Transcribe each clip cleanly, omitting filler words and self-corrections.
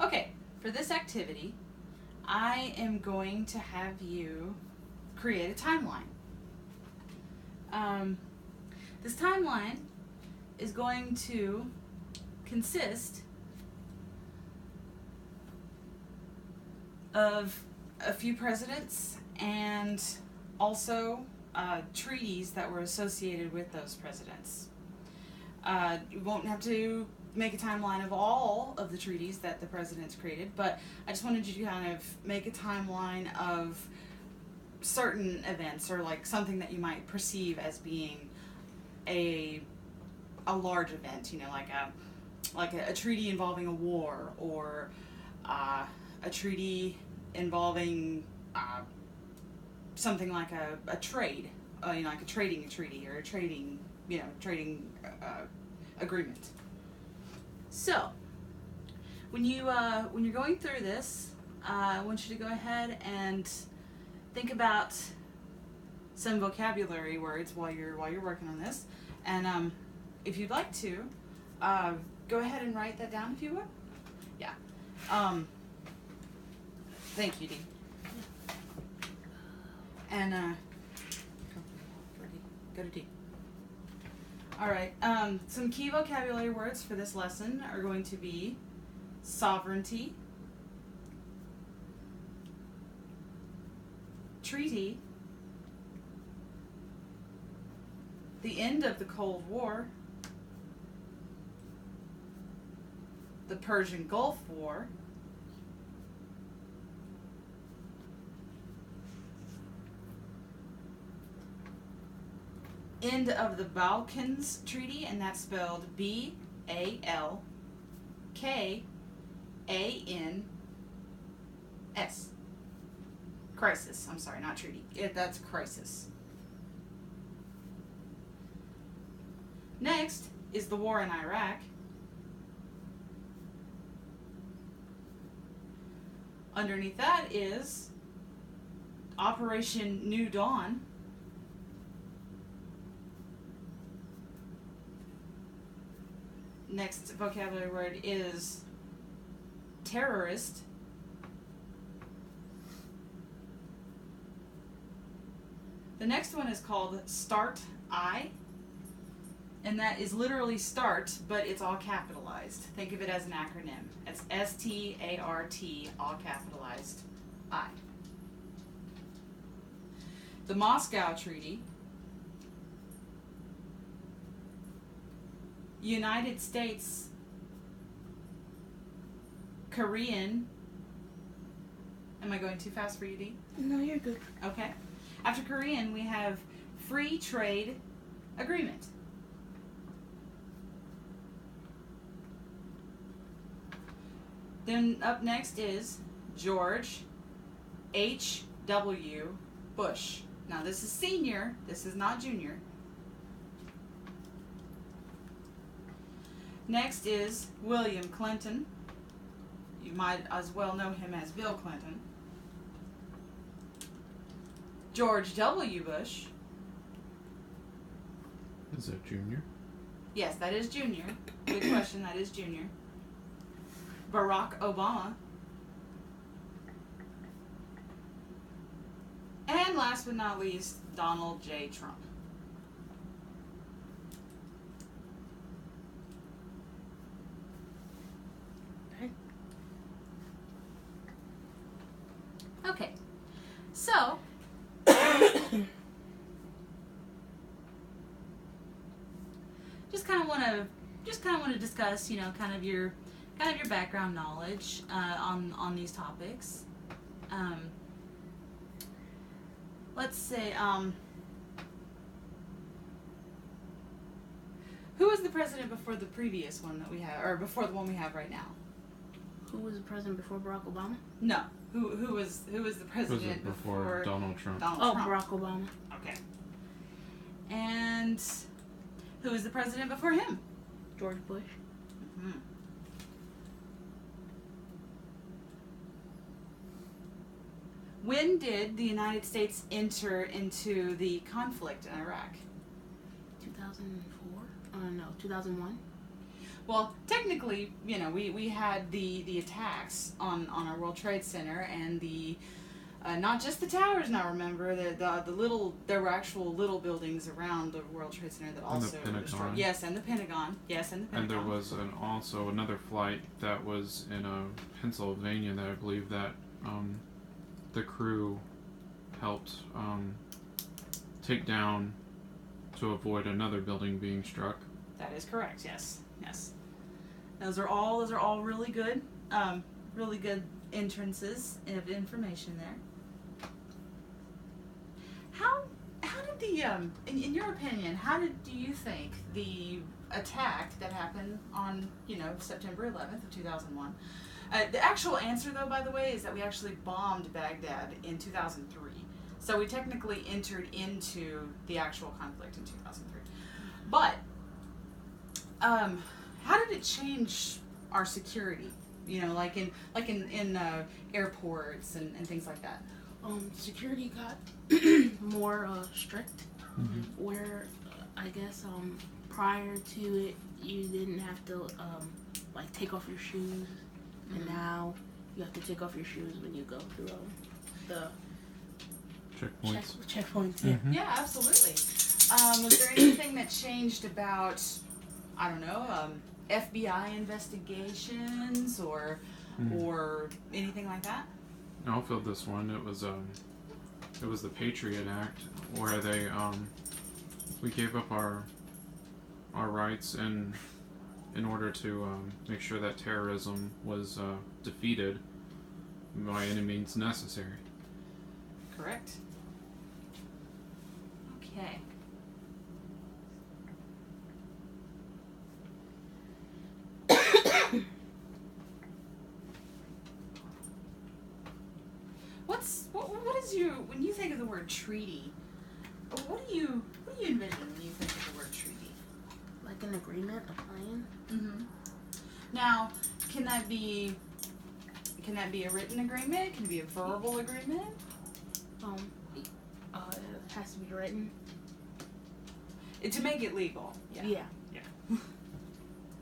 Okay, for this activity, I am going to have you create a timeline. This timeline is going to consist of a few presidents and also treaties that were associated with those presidents. You won't have to make a timeline of all of the treaties that the presidents created, but I just wanted you to kind of make a timeline of certain events or like something that you might perceive as being a large event, you know, like a treaty involving a war or a treaty involving something like a trade, you know, like a trading treaty or a trading agreement. So, when you're going through this, I want you to go ahead and think about some vocabulary words while you're working on this, and if you'd like to, go ahead and write that down if you would. Yeah. Thank you, Dee. And go to D. All right. Some key vocabulary words for this lesson are going to be sovereignty, treaty, the end of the Cold War, the Persian Gulf War, end of the Balkans Treaty, and that's spelled BALKANS. Crisis. I'm sorry, not treaty. That's crisis. Next is the war in Iraq. Underneath that is Operation New Dawn. Next vocabulary word is terrorist. The next one is called Start I, and that is literally start, but it's all capitalized. Think of it as an acronym. It's START, all capitalized, I. The Moscow Treaty. United States, Korean. Am I going too fast for you, Dee? No, you're good. Okay. After Korean, we have Free Trade Agreement. Then up next is George H.W. Bush. Now this is senior, this is not junior. Next is William Clinton. You might as well know him as Bill Clinton. George W. Bush. Is that junior? Yes, that is junior. Good question, that is junior. Barack Obama. And last but not least, Donald J. Trump. Okay, so just kind of want to discuss, you know, kind of your background knowledge on these topics. Let's say, who was the president before the previous one that we have, or before the one we have right now? Who was the president before Barack Obama? No. Who was the president before Donald Trump? Donald Trump. Barack Obama. Okay. And who was the president before him? George Bush. Mm-hmm. When did the United States enter into the conflict in Iraq? 2004? No, 2001. Well, technically, we had the attacks on our World Trade Center and the not just the towers. Now remember the little, there were actual little buildings around the World Trade Center that also were destroyed. Yes, and the Pentagon. Yes, and the Pentagon. And there was also another flight that was in Pennsylvania that I believe that the crew helped take down to avoid another building being struck. That is correct. Yes, yes. Those are all really good entrances of information there. How did the in your opinion, do you think the attack that happened on September 11th of 2001? The actual answer, though, by the way, is that we actually bombed Baghdad in 2003. So we technically entered into the actual conflict in 2003. But how did it change our security? Like in airports and things like that. Security got more strict. Mm-hmm. Where I guess prior to it, you didn't have to take off your shoes, and now you have to take off your shoes when you go through the checkpoints. Checkpoints. Yeah. Mm-hmm. Yeah, absolutely. Was there anything that changed about, I don't know, FBI investigations or anything like that? I'll fill this one. It was the Patriot Act, where they we gave up our rights in order to make sure that terrorism was defeated by any means necessary. Correct. Okay. What is your, when you think of the word treaty, what do you envision when you think of the word treaty? Like an agreement, a plan. Mm-hmm. Now, can that be a written agreement? Can it be a verbal agreement? It has to be written. To make it legal. Yeah. Yeah.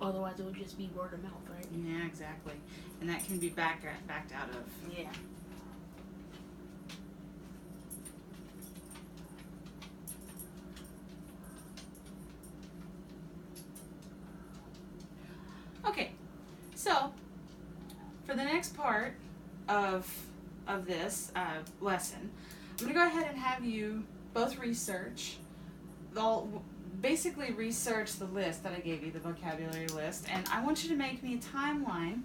Otherwise, it would just be word of mouth, right? Yeah, exactly. And that can be backed out of. Yeah. Okay, so for the next part of this lesson, I'm going to go ahead and have you both research. Basically research the list that I gave you, the vocabulary list, and I want you to make me a timeline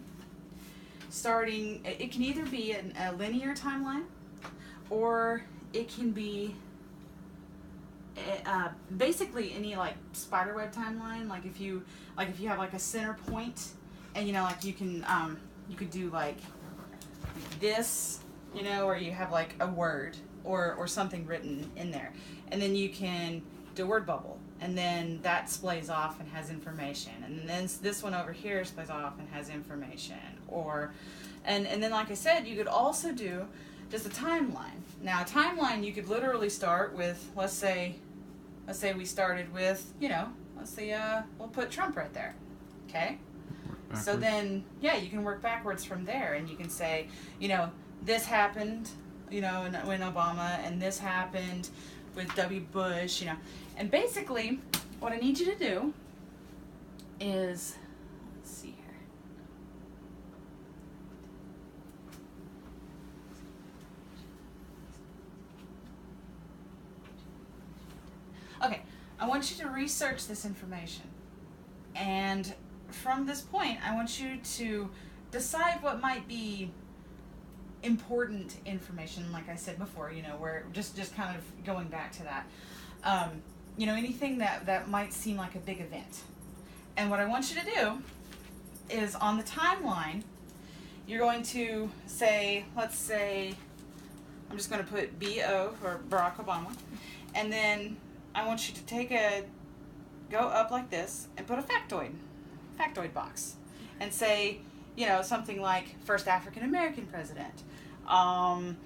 starting, it can either be a linear timeline, or it can be basically any spiderweb timeline. Like if you have a center point, and you could do this, or you have a word or something written in there, and then you can do a word bubble, and then that splays off and has information, and then this one over here splays off and has information, and then like I said, you could also do just a timeline. Now a timeline, you could literally start with, let's say we started with, let's say we'll put Trump right there, okay? Backwards. So then, yeah, you can work backwards from there, and you can say, this happened, when Obama, and this happened with W. Bush, And basically, what I need you to do is, let's see here. Okay, I want you to research this information. And from this point, I want you to decide what might be important information, like I said before, where just kind of going back to that. Anything that might seem like a big event. And what I want you to do is, on the timeline, you're going to say, let's say, I'm just going to put B.O. for Barack Obama, and then I want you to go up like this and put a factoid box, and say, something like first African American president, in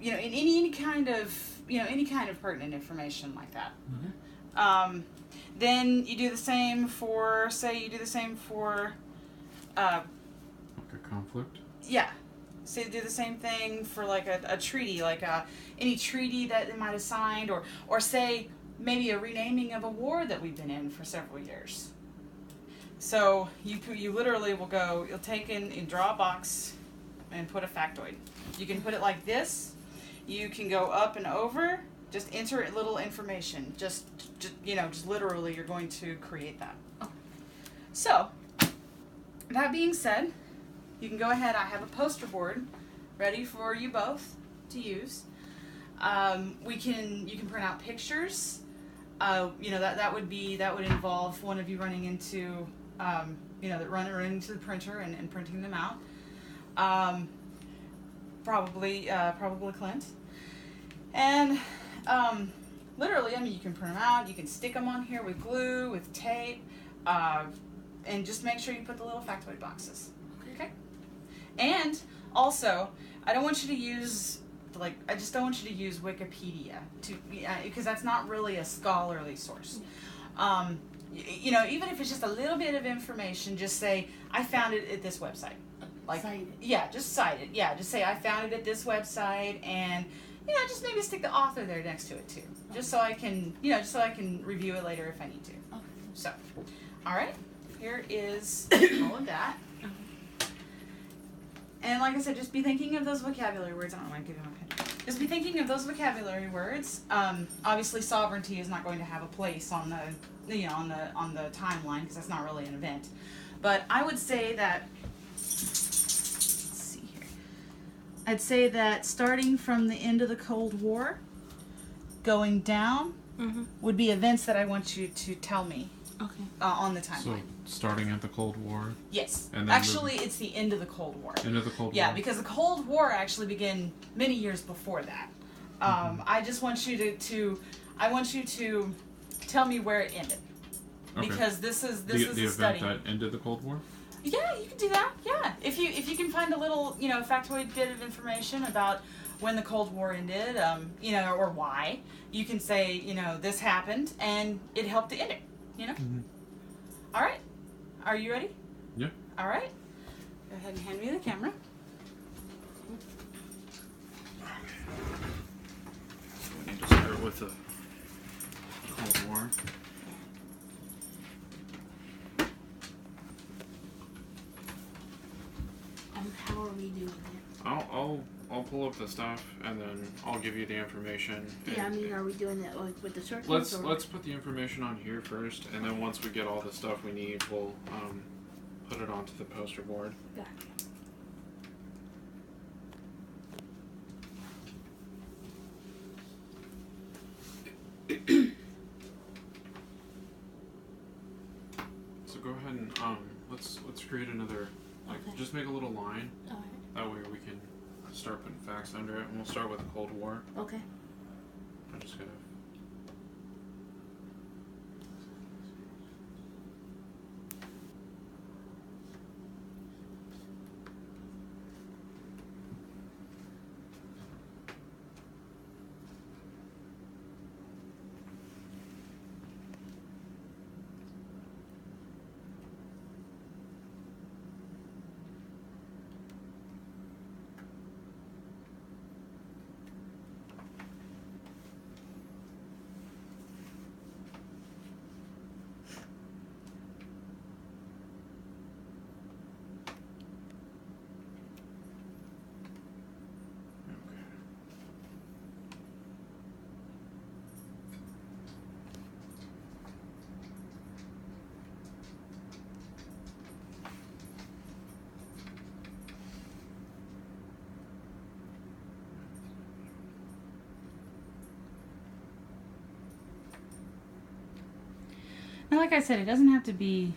any kind of pertinent information like that. Mm-hmm. Then you do the same for, uh, Like a conflict. yeah. So you do the same thing for like a treaty, like any treaty that they might have signed, or say maybe a renaming of a war that we've been in for several years. So you literally will go, you'll take and draw a box and put a factoid. You can put it like this. You can go up and over. Just enter little information. Just literally you're going to create that. Oh. So, that being said, you can go ahead. I have a poster board ready for you both to use. You can print out pictures. That would involve one of you running into running into the printer and printing them out. Probably Clint. And literally, I mean, you can print them out. You can stick them on here with glue, with tape, and just make sure you put the little factoid boxes. Okay. And also, I don't want you to use Wikipedia because that's not really a scholarly source. Even if it's just a little bit of information, just say I found it at this website. Cite it. Yeah, just cite it. Yeah, just say I found it at this website, and just maybe stick the author there next to it too, just so I can review it later if I need to. Okay. So, all right, here is all of that. And like I said, just be thinking of those vocabulary words. I don't mind giving my pen. Just be thinking of those vocabulary words. Obviously, sovereignty is not going to have a place on the on the timeline because that's not really an event. But I would say that. Let's see here. I'd say that starting from the end of the Cold War, going down, would be events that I want you to tell me. Okay. On the So timeline. starting at the Cold War. Yes. And then Actually, it's the end of the Cold War. End of the Cold War. Yeah, because the Cold War actually began many years before that. I just want you to tell me where it ended. Okay. Because this is the a study. event that ended the Cold War. Yeah, you can do that. Yeah, if you can find a little factoid bit of information about when the Cold War ended, or why, you can say this happened and it helped to end it. All right, are you ready? Yeah. All right, go ahead and hand me the camera. We need to start with the Cold War. How are we doing it? I'll pull up the stuff and then I'll give you the information. Yeah, I mean, are we doing it like with the circles? Let's put the information on here first, and then once we get all the stuff we need, we'll put it onto the poster board. Gotcha. So go ahead and let's create another, Okay. just make a little line. All right. That way we can start putting facts under it, and we'll start with the Cold War. Okay. I'm just gonna. Now, like I said, it doesn't have to be